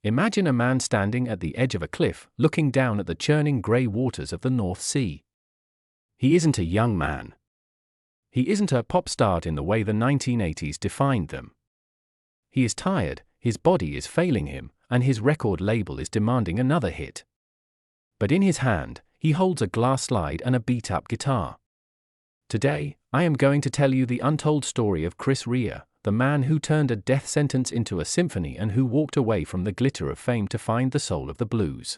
Imagine a man standing at the edge of a cliff, looking down at the churning grey waters of the North Sea. He isn't a young man. He isn't a pop star in the way the 1980s defined them. He is tired, his body is failing him, and his record label is demanding another hit. But in his hand, he holds a glass slide and a beat-up guitar. Today, I am going to tell you the untold story of Chris Rea, the man who turned a death sentence into a symphony and who walked away from the glitter of fame to find the soul of the blues.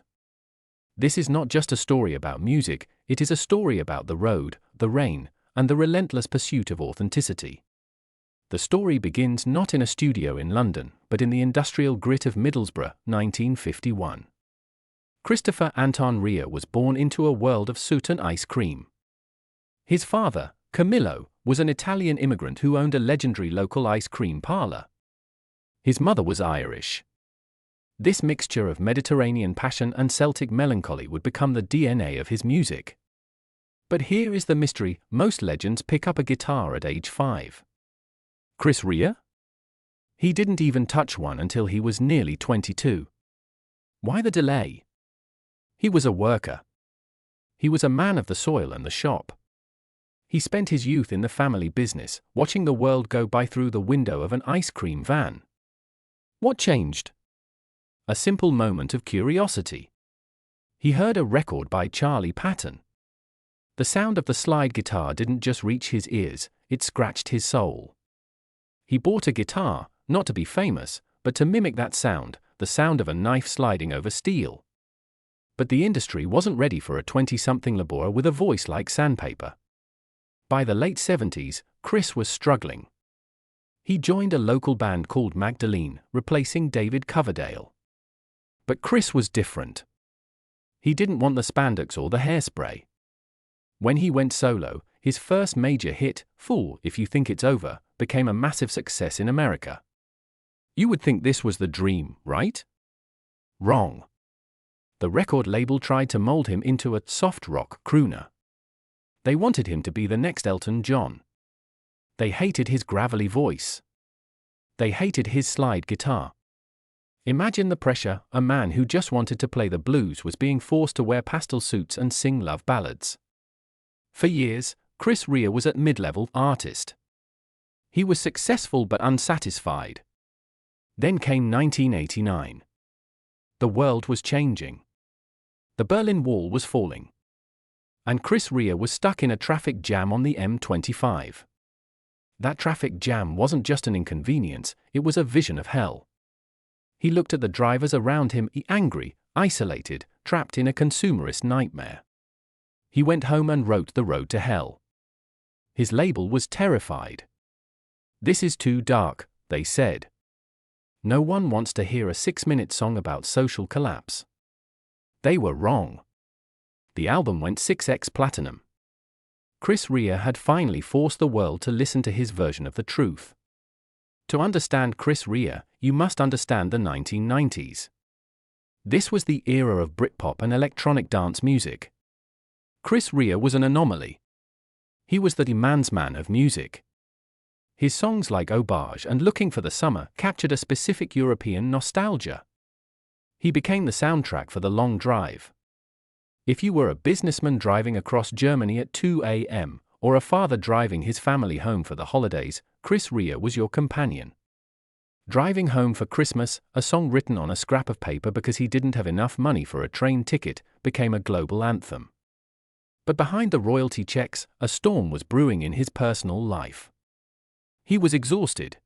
This is not just a story about music, it is a story about the road, the rain, and the relentless pursuit of authenticity. The story begins not in a studio in London, but in the industrial grit of Middlesbrough, 1951. Christopher Anton Rea was born into a world of soot and ice cream. His father, Camillo, was an Italian immigrant who owned a legendary local ice cream parlor. His mother was Irish. This mixture of Mediterranean passion and Celtic melancholy would become the DNA of his music. But here is the mystery: most legends pick up a guitar at age 5. Chris Rea? He didn't even touch one until he was nearly 22. Why the delay? He was a worker. He was a man of the soil and the shop. He spent his youth in the family business, watching the world go by through the window of an ice cream van. What changed? A simple moment of curiosity. He heard a record by Charlie Patton. The sound of the slide guitar didn't just reach his ears, it scratched his soul. He bought a guitar, not to be famous, but to mimic that sound, the sound of a knife sliding over steel. But the industry wasn't ready for a 20-something laborer with a voice like sandpaper. By the late 70s, Chris was struggling. He joined a local band called Magdalene, replacing David Coverdale. But Chris was different. He didn't want the spandex or the hairspray. When he went solo, his first major hit, Fool If You Think It's Over, became a massive success in America. You would think this was the dream, right? Wrong. The record label tried to mold him into a soft rock crooner. They wanted him to be the next Elton John. They hated his gravelly voice. They hated his slide guitar. Imagine the pressure: a man who just wanted to play the blues was being forced to wear pastel suits and sing love ballads. For years, Chris Rea was a mid-level artist. He was successful but unsatisfied. Then came 1989. The world was changing. The Berlin Wall was falling. And Chris Rea was stuck in a traffic jam on the M25. That traffic jam wasn't just an inconvenience, it was a vision of hell. He looked at the drivers around him, angry, isolated, trapped in a consumerist nightmare. He went home and wrote The Road to Hell. His label was terrified. This is too dark, they said. No one wants to hear a 6-minute song about social collapse. They were wrong. The album went 6x platinum. Chris Rea had finally forced the world to listen to his version of the truth. To understand Chris Rea, you must understand the 1990s. This was the era of Britpop and electronic dance music. Chris Rea was an anomaly. He was the demands man of music. His songs like Aubage and Looking for the Summer captured a specific European nostalgia. He became the soundtrack for The Long Drive. If you were a businessman driving across Germany at 2 a.m., or a father driving his family home for the holidays, Chris Rea was your companion. Driving Home for Christmas, a song written on a scrap of paper because he didn't have enough money for a train ticket, became a global anthem. But behind the royalty checks, a storm was brewing in his personal life. He was exhausted.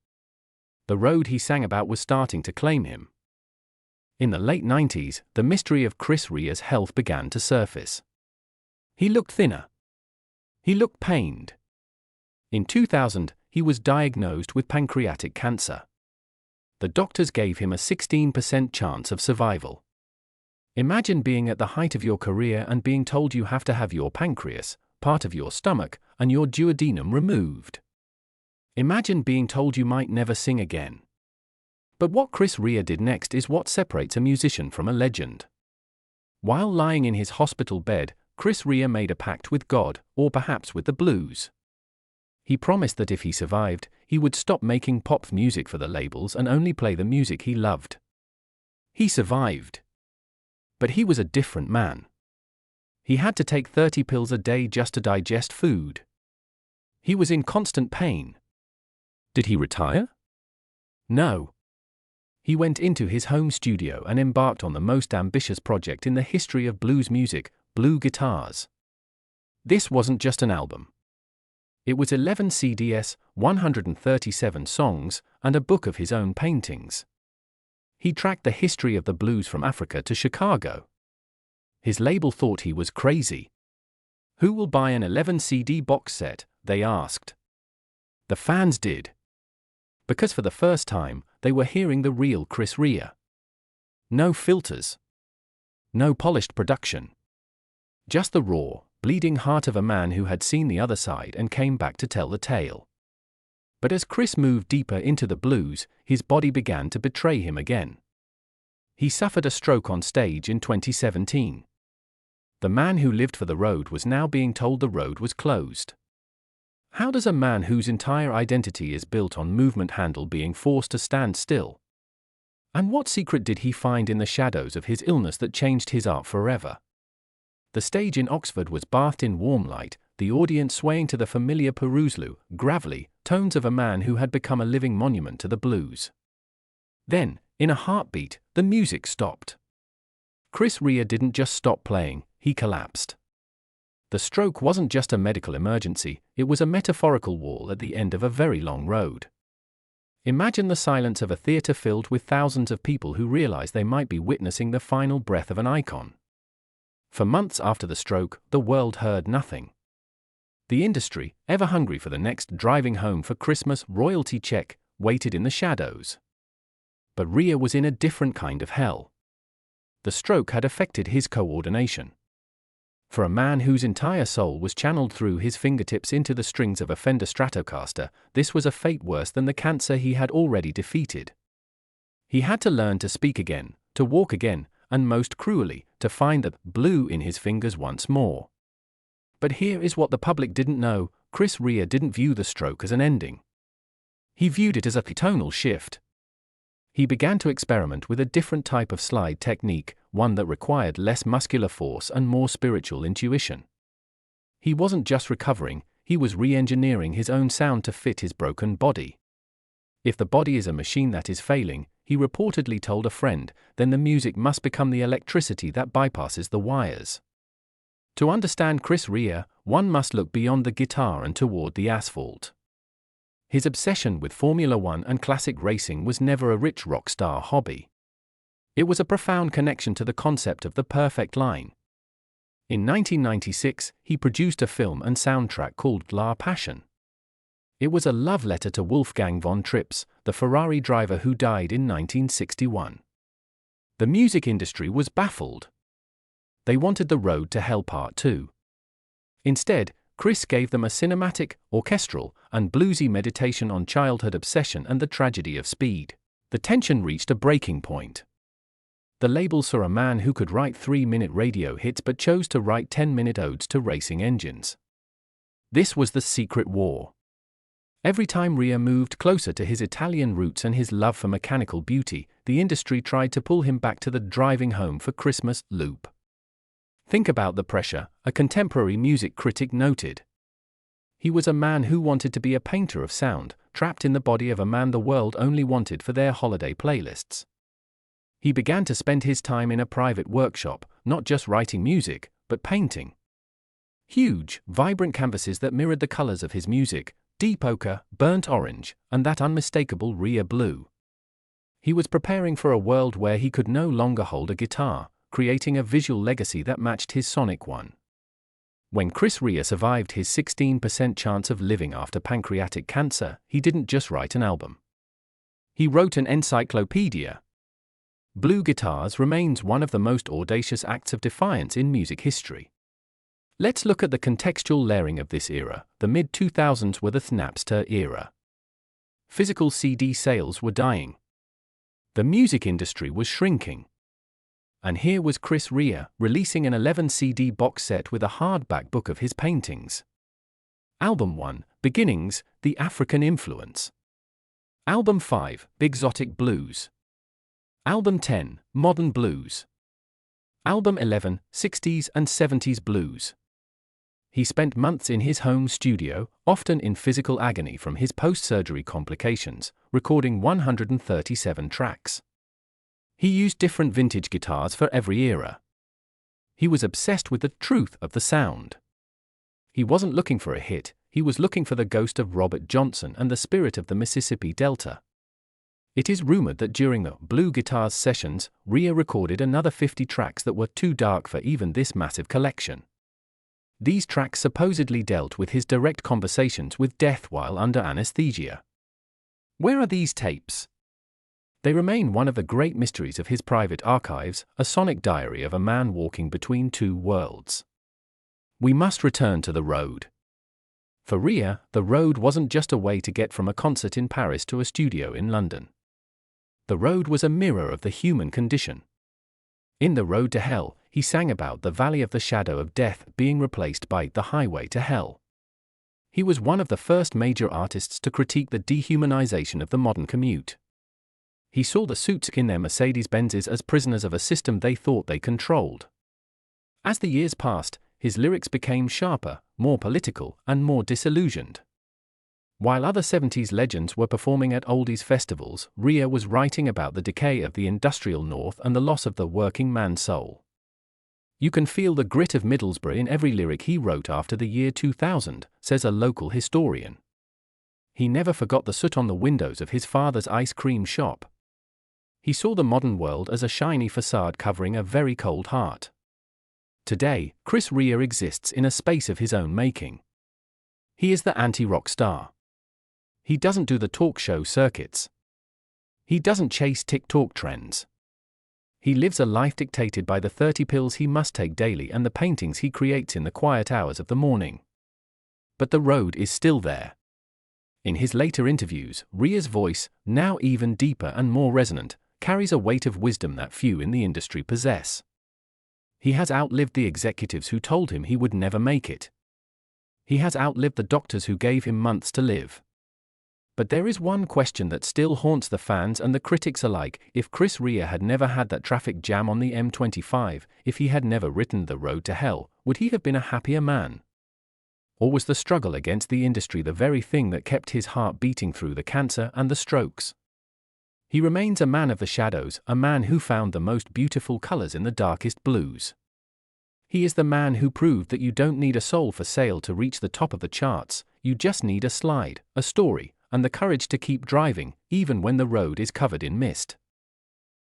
The road he sang about was starting to claim him. In the late 90s, the mystery of Chris Rea's health began to surface. He looked thinner. He looked pained. In 2000, he was diagnosed with pancreatic cancer. The doctors gave him a 16% chance of survival. Imagine being at the height of your career and being told you have to have your pancreas, part of your stomach, and your duodenum removed. Imagine being told you might never sing again. But what Chris Rea did next is what separates a musician from a legend. While lying in his hospital bed, Chris Rea made a pact with God, or perhaps with the blues. He promised that if he survived, he would stop making pop music for the labels and only play the music he loved. He survived. But he was a different man. He had to take 30 pills a day just to digest food. He was in constant pain. Did he retire? No. He went into his home studio and embarked on the most ambitious project in the history of blues music, Blue Guitars. This wasn't just an album. It was 11 CDs, 137 songs, and a book of his own paintings. He tracked the history of the blues from Africa to Chicago. His label thought he was crazy. Who will buy an 11 CD box set, they asked. The fans did. Because for the first time, they were hearing the real Chris Rea. No filters. No polished production. Just the raw, bleeding heart of a man who had seen the other side and came back to tell the tale. But as Chris moved deeper into the blues, his body began to betray him again. He suffered a stroke on stage in 2017. The man who lived for the road was now being told the road was closed. How does a man whose entire identity is built on movement handle being forced to stand still? And what secret did he find in the shadows of his illness that changed his art forever? The stage in Oxford was bathed in warm light, the audience swaying to the familiar puruslu, gravelly, tones of a man who had become a living monument to the blues. Then, in a heartbeat, the music stopped. Chris Rea didn't just stop playing, he collapsed. The stroke wasn't just a medical emergency, it was a metaphorical wall at the end of a very long road. Imagine the silence of a theatre filled with thousands of people who realize they might be witnessing the final breath of an icon. For months after the stroke, the world heard nothing. The industry, ever hungry for the next driving home for Christmas royalty check, waited in the shadows. But Rea was in a different kind of hell. The stroke had affected his coordination. For a man whose entire soul was channeled through his fingertips into the strings of a Fender Stratocaster, this was a fate worse than the cancer he had already defeated. He had to learn to speak again, to walk again, and most cruelly, to find the blue in his fingers once more. But here is what the public didn't know: Chris Rea didn't view the stroke as an ending. He viewed it as a tonal shift. He began to experiment with a different type of slide technique, one that required less muscular force and more spiritual intuition. He wasn't just recovering, he was re-engineering his own sound to fit his broken body. If the body is a machine that is failing, he reportedly told a friend, then the music must become the electricity that bypasses the wires. To understand Chris Rea, one must look beyond the guitar and toward the asphalt. His obsession with Formula One and classic racing was never a rich rock star hobby. It was a profound connection to the concept of the perfect line. In 1996, he produced a film and soundtrack called La Passion. It was a love letter to Wolfgang von Trips, the Ferrari driver who died in 1961. The music industry was baffled. They wanted The Road to Hell Part 2. Instead, Chris gave them a cinematic, orchestral, and bluesy meditation on childhood obsession and the tragedy of speed. The tension reached a breaking point. The label saw a man who could write 3-minute radio hits but chose to write 10-minute odes to racing engines. This was the secret war. Every time Rea moved closer to his Italian roots and his love for mechanical beauty, the industry tried to pull him back to the driving home for Christmas loop. Think about the pressure, a contemporary music critic noted. He was a man who wanted to be a painter of sound, trapped in the body of a man the world only wanted for their holiday playlists. He began to spend his time in a private workshop, not just writing music, but painting. Huge, vibrant canvases that mirrored the colors of his music, deep ochre, burnt orange, and that unmistakable Rea blue. He was preparing for a world where he could no longer hold a guitar, creating a visual legacy that matched his sonic one. When Chris Rea survived his 16% chance of living after pancreatic cancer, he didn't just write an album. He wrote an encyclopedia. Blue Guitars remains one of the most audacious acts of defiance in music history. Let's look at the contextual layering of this era. The mid-2000s were the Napster era. Physical CD sales were dying. The music industry was shrinking. And here was Chris Rea, releasing an 11 CD box set with a hardback book of his paintings. Album 1, Beginnings, The African Influence. Album 5, Big Exotic Blues. Album 10, Modern Blues. Album 11, 60s and 70s Blues. He spent months in his home studio, often in physical agony from his post-surgery complications, recording 137 tracks. He used different vintage guitars for every era. He was obsessed with the truth of the sound. He wasn't looking for a hit, he was looking for the ghost of Robert Johnson and the spirit of the Mississippi Delta. It is rumored that during the Blue Guitars sessions, Rea recorded another 50 tracks that were too dark for even this massive collection. These tracks supposedly dealt with his direct conversations with death while under anesthesia. Where are these tapes? They remain one of the great mysteries of his private archives, a sonic diary of a man walking between two worlds. We must return to the road. For Rea, the road wasn't just a way to get from a concert in Paris to a studio in London. The road was a mirror of the human condition. In The Road to Hell, he sang about the valley of the shadow of death being replaced by the highway to hell. He was one of the first major artists to critique the dehumanization of the modern commute. He saw the suits in their Mercedes-Benzes as prisoners of a system they thought they controlled. As the years passed, his lyrics became sharper, more political, and more disillusioned. While other 70s legends were performing at oldies festivals, Rea was writing about the decay of the industrial North and the loss of the working man's soul. You can feel the grit of Middlesbrough in every lyric he wrote after the year 2000, says a local historian. He never forgot the soot on the windows of his father's ice cream shop. He saw the modern world as a shiny facade covering a very cold heart. Today, Chris Rea exists in a space of his own making. He is the anti-rock star. He doesn't do the talk show circuits. He doesn't chase TikTok trends. He lives a life dictated by the 30 pills he must take daily and the paintings he creates in the quiet hours of the morning. But the road is still there. In his later interviews, Rea's voice, now even deeper and more resonant, carries a weight of wisdom that few in the industry possess. He has outlived the executives who told him he would never make it. He has outlived the doctors who gave him months to live. But there is one question that still haunts the fans and the critics alike: if Chris Rea had never had that traffic jam on the M25, if he had never written The Road to Hell, would he have been a happier man? Or was the struggle against the industry the very thing that kept his heart beating through the cancer and the strokes? He remains a man of the shadows, a man who found the most beautiful colors in the darkest blues. He is the man who proved that you don't need a soul for sale to reach the top of the charts, you just need a slide, a story, and the courage to keep driving, even when the road is covered in mist.